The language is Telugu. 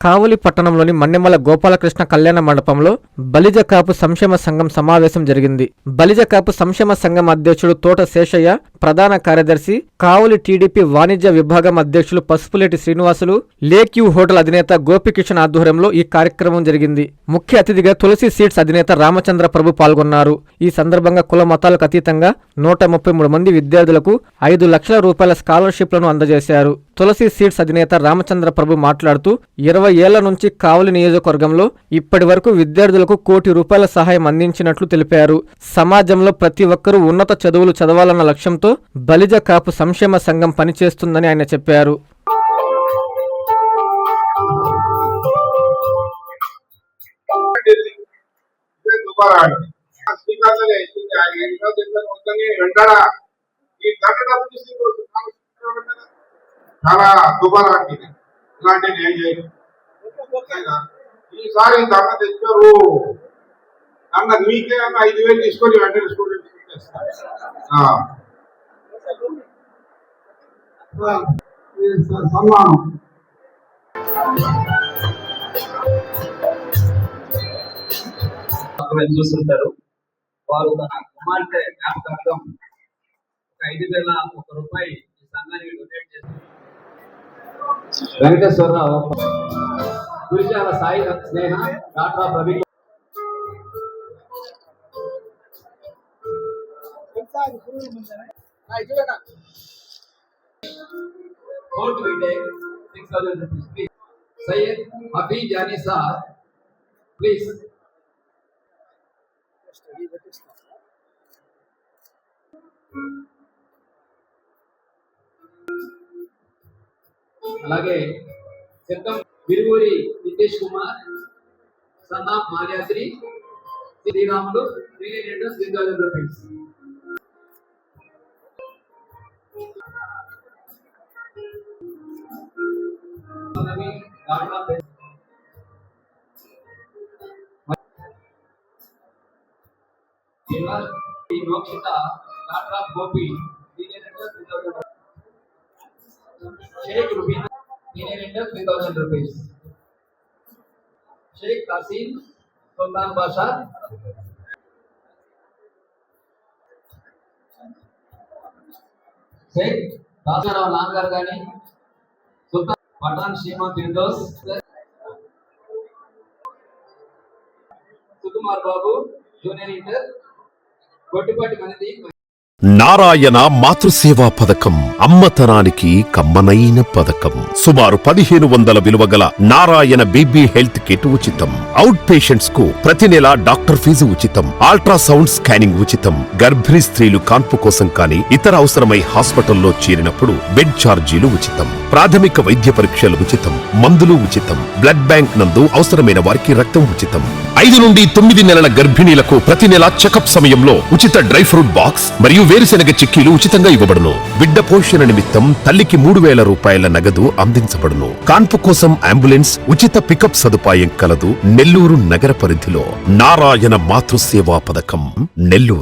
కావలి పట్టణంలోని మన్నెమల గోపాలకృష్ణ కళ్యాణ మండపంలో బలిజ కాపు సంక్షేమ సంఘం సమావేశం జరిగింది. బలిజ కాపు సంక్షేమ సంఘం అధ్యక్షుడు తోట శేషయ్య, ప్రధాన కార్యదర్శి, కావలి టీడీపీ వాణిజ్య విభాగం అధ్యక్షులు పసుపులేటి శ్రీనివాసులు, లేక్యూ హోటల్ అధినేత గోపికిషన్ ఆధ్వర్యంలో ఈ కార్యక్రమం జరిగింది. ముఖ్య అతిథిగా తులసి సీడ్స్ అధినేత రామచంద్ర ప్రభు పాల్గొన్నారు. ఈ సందర్భంగా కుల మతాలకు అతీతంగా 133 మంది విద్యార్థులకు 5 లక్షల రూపాయల స్కాలర్షిప్లను అందజేశారు. తులసి సీడ్స్ అధినేత రామచంద్ర ప్రభు మాట్లాడుతూ 20 ఏళ్ల నుంచి కావలి నియోజకవర్గంలో ఇప్పటి వరకు విద్యార్థులకు 1 కోటి రూపాయల సహాయం అందించినట్లు తెలిపారు. సమాజంలో ప్రతి ఒక్కరూ ఉన్నత చదువులు చదవాలన్న లక్ష్యంతో బలిజ కాపు సంక్షేమ సంఘం పనిచేస్తుందని ఆయన చెప్పారు. చాలా దుబారా ఇలాంటివి ఏం చేయరు. ఈసారి దండ తెచ్చారు, దండ మీకే 5,000 తీసుకొని వెంటనే స్టూడెంట్స్ సన్మానం. చూస్తుంటారు. వారు తన కుమార్తె జ్ఞాపకార్థం 5,001 రూపాయలు ఈ సంఘానికి డొనేట్ చేస్తారు. వెంకటేశ్వరరావు, గురిజాల సాయి స్నేహ, డాక్టర్ ప్రవీణ్. కోర్టు వీటేక్ 6,000 రూపీస్. సయ్యద్ హఫీ జానీసా ప్లీజ్. అలాగే సిద్ధం Viruvuri Nitesh Kumar, Sanna Malyadri, Sriramulu, 3,000 rupees. Mokshitha, doctor Gopi, 3,000 rupees. Shaik Rubina, 3,000 rupees. Shaik Kasim, Sultan Basha, Shaik Dasarao నాన్నగారు కానీ, సుల్తాన్ పఠాన్ షీమా ఫిర్దోస్, సుకుమార్ బాబు, జూనియర్ ఇంటర్, కొట్టిపాటి మనది. నారాయణ మాతృసేవా పథకం అమ్మతనానికి కమ్మనైన పథకం. సుమారు 1,500 విలువ గల నారాయణ బీబీ హెల్త్ కిట్ ఉచితం. అవుట్ పేషెంట్స్ కు ప్రతి నెల డాక్టర్ ఫీజు ఉచితం. అల్ట్రాసౌండ్ స్కానింగ్ ఉచితం. గర్భిణీ స్త్రీలు కాన్పు కోసం కానీ ఇతర అవసరమై హాస్పిటల్లో చేరినప్పుడు బెడ్ ఛార్జీలు ఉచితం. ప్రాథమిక వైద్య పరీక్షలు ఉచితం. మందులు ఉచితం. బ్లడ్ బ్యాంక్ నందు అవసరమైన వారికి రక్తం ఉచితం. 5 నుండి 9 నెలల గర్భిణీలకు ప్రతి నెల చెకప్ సమయంలో ఉచిత డ్రై ఫ్రూట్ బాక్స్ మరియు వేరుశెనగ చిక్కీలు ఉచితంగా ఇవ్వబడును. బిడ్డ పోషణ నిమిత్తం తల్లికి 3,000 రూపాయల నగదు అందించబడును. కాన్పు కోసం అంబులెన్స్ ఉచిత పికప్ సదుపాయం కలదు. నెల్లూరు నగర పరిధిలో నారాయణ మాతృసేవా పథకం, నెల్లూరు.